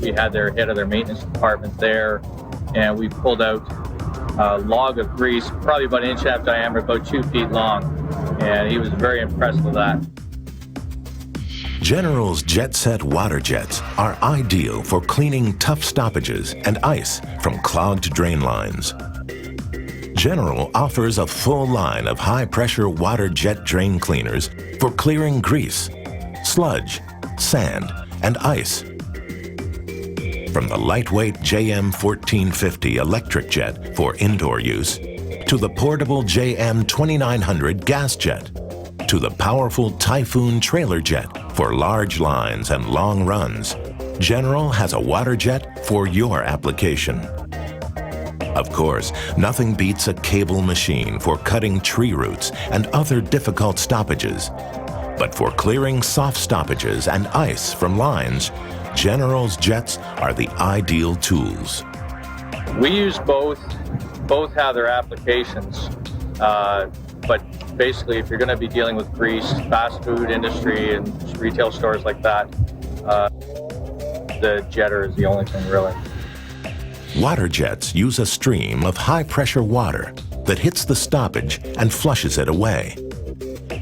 we had their head of their maintenance department there, and we pulled out a log of grease, probably about 1.5 inch diameter, about 2 feet long, and he was very impressed with that. General's JetSet water jets are ideal for cleaning tough stoppages and ice from clogged drain lines. General offers a full line of high-pressure water jet drain cleaners for clearing grease, sludge, sand, and ice. From the lightweight JM1450 electric jet for indoor use, to the portable JM2900 gas jet, to the powerful Typhoon trailer jet for large lines and long runs, General has a water jet for your application. Of course, nothing beats a cable machine for cutting tree roots and other difficult stoppages. But for clearing soft stoppages and ice from lines, General's jets are the ideal tools. We use both. Both have their applications, but basically if you're going to be dealing with grease, fast food industry and retail stores like that, the jetter is the only thing really. Water jets use a stream of high-pressure water that hits the stoppage and flushes it away.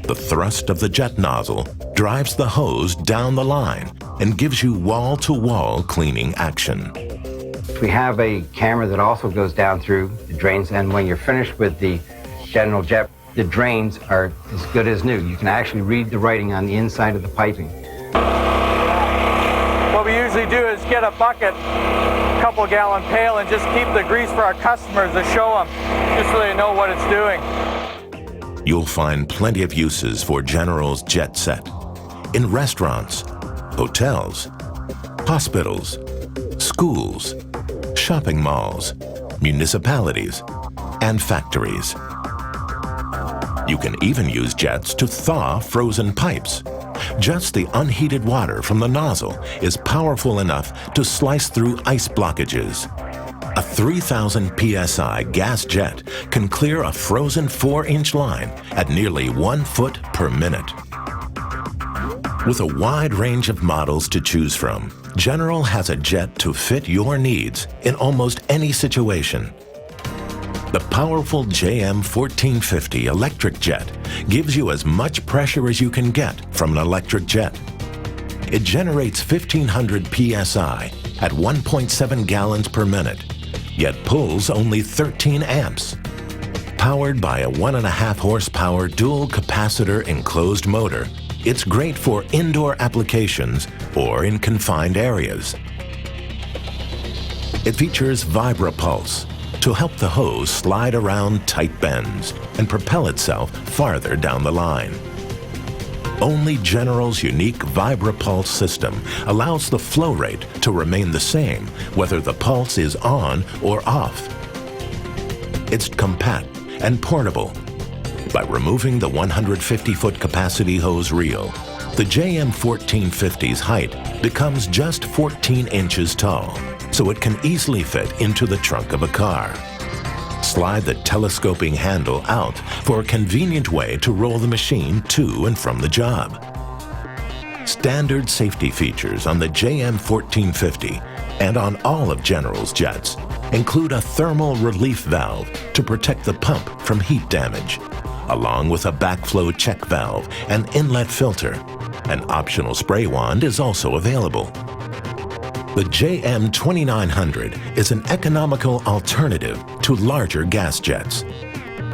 The thrust of the jet nozzle drives the hose down the line and gives you wall-to-wall cleaning action. We have a camera that also goes down through the drains, and when you're finished with the General jet, the drains are as good as new. You can actually read the writing on the inside of the piping. What we usually do is get a bucket, couple gallon pail, and just keep the grease for our customers to show them, just so they know what it's doing. You'll find plenty of uses for General's JetSet in restaurants, hotels, hospitals, schools, shopping malls, municipalities, and factories. You can even use jets to thaw frozen pipes. Just the unheated water from the nozzle is powerful enough to slice through ice blockages. A 3,000 psi gas jet can clear a frozen 4-inch line at nearly 1 foot per minute. With a wide range of models to choose from, General has a jet to fit your needs in almost any situation. The powerful JM1450 electric jet gives you as much pressure as you can get from an electric jet. It generates 1,500 psi at 1.7 gallons per minute, yet pulls only 13 amps. Powered by a 1.5 horsepower dual capacitor enclosed motor, it's great for indoor applications or in confined areas. It features VibraPulse to help the hose slide around tight bends and propel itself farther down the line. Only General's unique VibraPulse system allows the flow rate to remain the same whether the pulse is on or off. It's compact and portable. By removing the 150-foot capacity hose reel, the JM1450's height becomes just 14 inches tall, so it can easily fit into the trunk of a car. Slide the telescoping handle out for a convenient way to roll the machine to and from the job. Standard safety features on the JM1450 and on all of General's jets include a thermal relief valve to protect the pump from heat damage, along with a backflow check valve and inlet filter. An optional spray wand is also available. The JM2900 is an economical alternative to larger gas jets.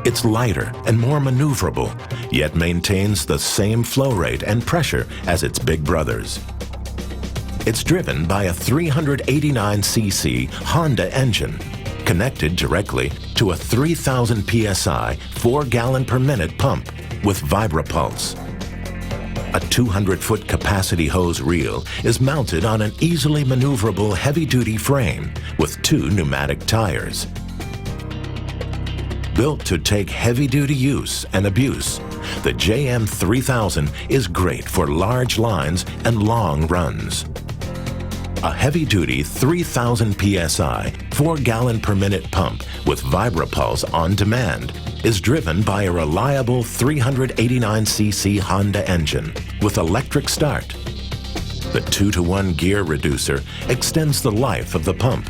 It's lighter and more maneuverable, yet maintains the same flow rate and pressure as its big brothers. It's driven by a 389cc Honda engine, connected directly to a 3,000 psi 4-gallon per minute pump with VibraPulse. A 200-foot capacity hose reel is mounted on an easily maneuverable heavy-duty frame with 2 pneumatic tires. Built to take heavy-duty use and abuse, the JM3000 is great for large lines and long runs. A heavy-duty 3,000 psi 4-gallon per minute pump with VibraPulse on demand is driven by a reliable 389cc Honda engine with electric start. The 2-to-1 gear reducer extends the life of the pump.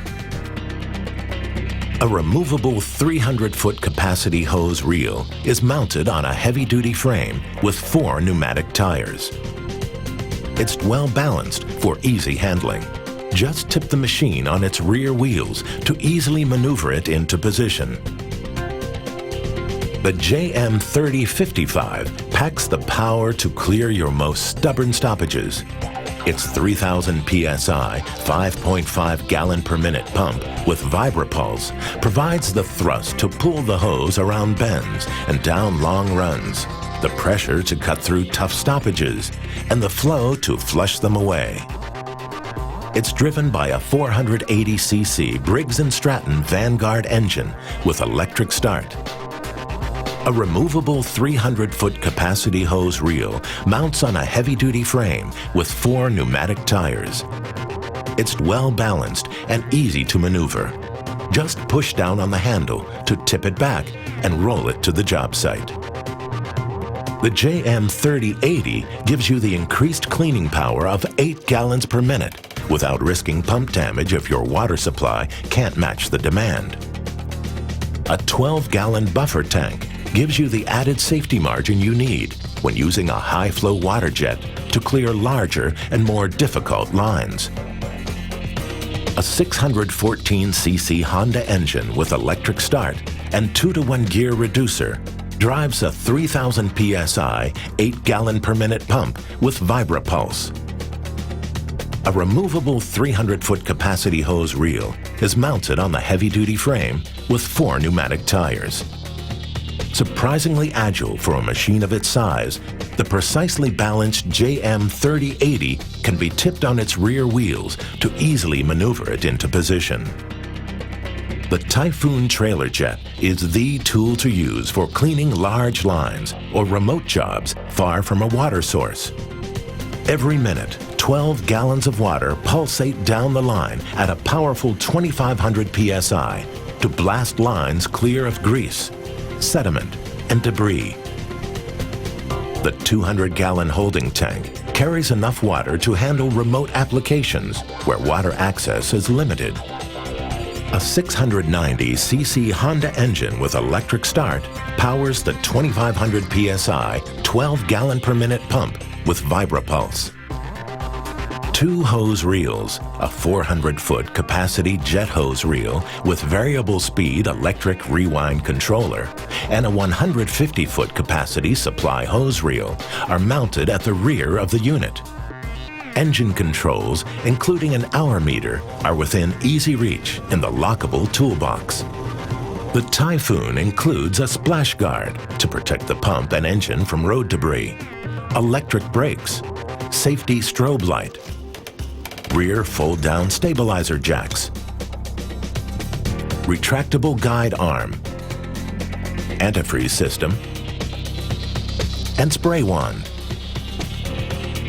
A removable 300-foot capacity hose reel is mounted on a heavy-duty frame with 4 pneumatic tires. It's well balanced for easy handling. Just tip the machine on its rear wheels to easily maneuver it into position. The JM3055 packs the power to clear your most stubborn stoppages. Its 3,000 psi, 5.5 gallon per minute pump with VibraPulse provides the thrust to pull the hose around bends and down long runs, the pressure to cut through tough stoppages, and the flow to flush them away. It's driven by a 480cc Briggs & Stratton Vanguard engine with electric start. A removable 300-foot capacity hose reel mounts on a heavy-duty frame with 4 pneumatic tires. It's well balanced and easy to maneuver. Just push down on the handle to tip it back and roll it to the job site. The JM3080 gives you the increased cleaning power of 8 gallons per minute without risking pump damage if your water supply can't match the demand. A 12-gallon buffer tank gives you the added safety margin you need when using a high-flow water jet to clear larger and more difficult lines. A 614cc Honda engine with electric start and 2-to-1 gear reducer drives a 3,000 psi, 8-gallon per minute pump with VibraPulse. A removable 300-foot capacity hose reel is mounted on the heavy-duty frame with 4 pneumatic tires. Surprisingly agile for a machine of its size, the precisely balanced JM3080 can be tipped on its rear wheels to easily maneuver it into position. The Typhoon Trailer Jet is the tool to use for cleaning large lines or remote jobs far from a water source. Every minute, 12 gallons of water pulsate down the line at a powerful 2,500 psi to blast lines clear of grease, sediment, and debris. The 200-gallon holding tank carries enough water to handle remote applications where water access is limited. A 690cc Honda engine with electric start powers the 2,500 psi, 12-gallon per minute pump with VibraPulse. 2 hose reels, a 400-foot capacity jet hose reel with variable speed electric rewind controller, and a 150-foot capacity supply hose reel are mounted at the rear of the unit. Engine controls, including an hour meter, are within easy reach in the lockable toolbox. The Typhoon includes a splash guard to protect the pump and engine from road debris, electric brakes, safety strobe light, rear fold-down stabilizer jacks, retractable guide arm, antifreeze system, and spray wand.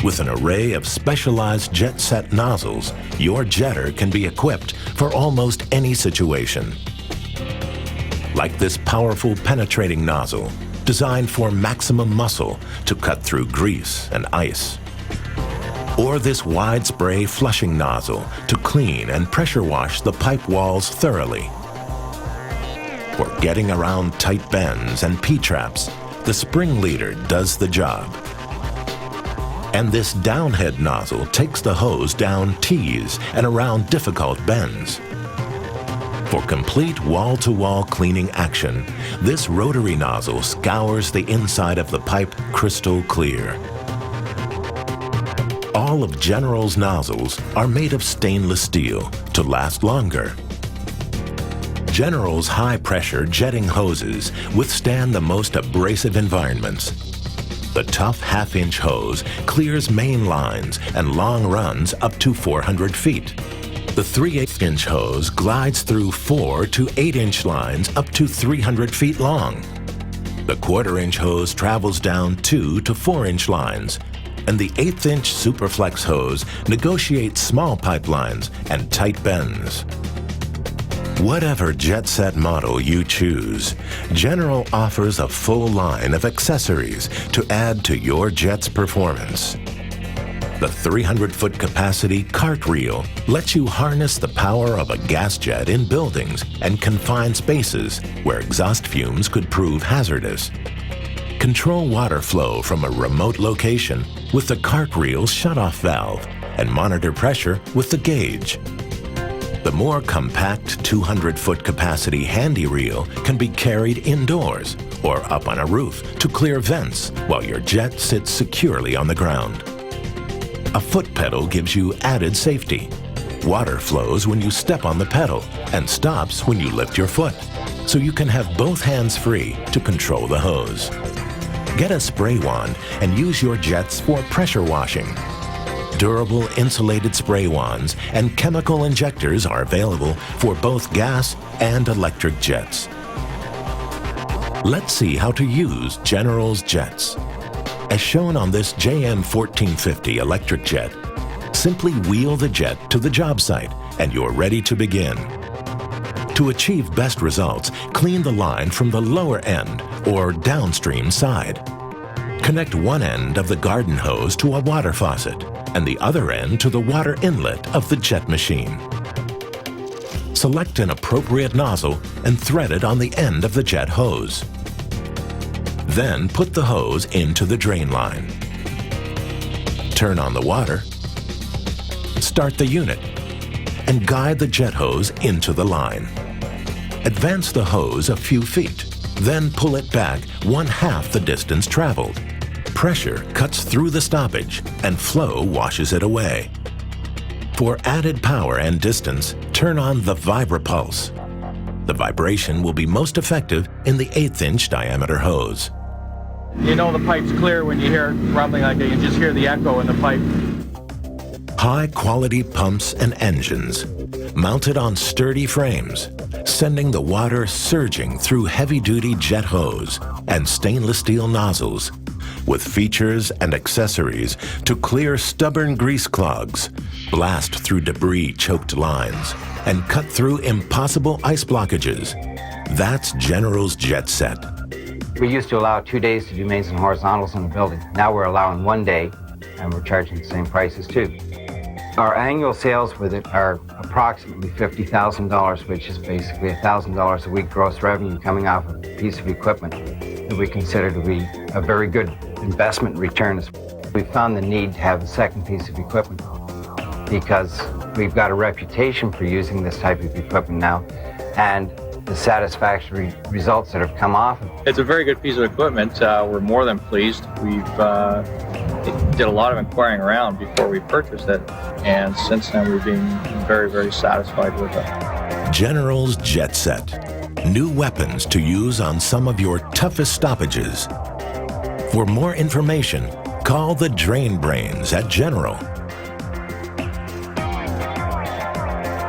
With an array of specialized JetSet nozzles, your jetter can be equipped for almost any situation. Like this powerful penetrating nozzle, designed for maximum muscle to cut through grease and ice. Or this wide spray flushing nozzle to clean and pressure wash the pipe walls thoroughly. For getting around tight bends and P-traps, the spring leader does the job. And this downhead nozzle takes the hose down T's and around difficult bends. For complete wall-to-wall cleaning action, this rotary nozzle scours the inside of the pipe crystal clear. All of General's nozzles are made of stainless steel to last longer. General's high-pressure jetting hoses withstand the most abrasive environments. The tough half-inch hose clears main lines and long runs up to 400 feet. The 3/8-inch hose glides through 4 to 8-inch lines up to 300 feet long. The 1/4-inch hose travels down 2 to 4-inch lines, and the 1/8-inch Superflex hose negotiates small pipelines and tight bends. Whatever JetSet model you choose, General offers a full line of accessories to add to your jet's performance. The 300-foot capacity cart reel lets you harness the power of a gas jet in buildings and confined spaces where exhaust fumes could prove hazardous. Control water flow from a remote location with the cart reel's shutoff valve and monitor pressure with the gauge. The more compact 200-foot capacity handy reel can be carried indoors or up on a roof to clear vents while your jet sits securely on the ground. A foot pedal gives you added safety. Water flows when you step on the pedal and stops when you lift your foot, so you can have both hands free to control the hose. Get a spray wand and use your jets for pressure washing. Durable insulated spray wands and chemical injectors are available for both gas and electric jets. Let's see how to use General's jets. As shown on this JM 1450 electric jet, simply wheel the jet to the job site and you're ready to begin. To achieve best results, clean the line from the lower end or downstream side. Connect one end of the garden hose to a water faucet and the other end to the water inlet of the jet machine. Select an appropriate nozzle and thread it on the end of the jet hose. Then put the hose into the drain line. Turn on the water, start the unit, and guide the jet hose into the line. Advance the hose a few feet, then pull it back 1/2 the distance traveled. Pressure cuts through the stoppage and flow washes it away. For added power and distance, turn on the VibraPulse. The vibration will be most effective in the 1/8-inch diameter hose. You know the pipe's clear when you hear it rumbling like that. You can just hear the echo in the pipe. High-quality pumps and engines, mounted on sturdy frames, sending the water surging through heavy-duty jet hose and stainless steel nozzles, with features and accessories to clear stubborn grease clogs, blast through debris-choked lines, and cut through impossible ice blockages. That's General's JetSet. We used to allow 2 days to do mains and horizontals in the building. Now we're allowing 1 day, and we're charging the same prices too. Our annual sales with it are approximately $50,000, which is basically $1,000 a week gross revenue coming off of a piece of equipment that we consider to be a very good investment return. We found the need to have a second piece of equipment because we've got a reputation for using this type of equipment now, and the satisfactory results that have come off of it. It's a very good piece of equipment. We're more than pleased. We've did a lot of inquiring around before we purchased it, and since then we've been very, very satisfied with it. General's JetSet. New weapons to use on some of your toughest stoppages. For more information, call the Drain Brains at General.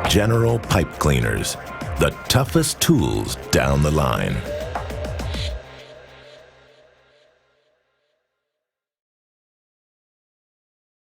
General Pipe Cleaners, the toughest tools down the line.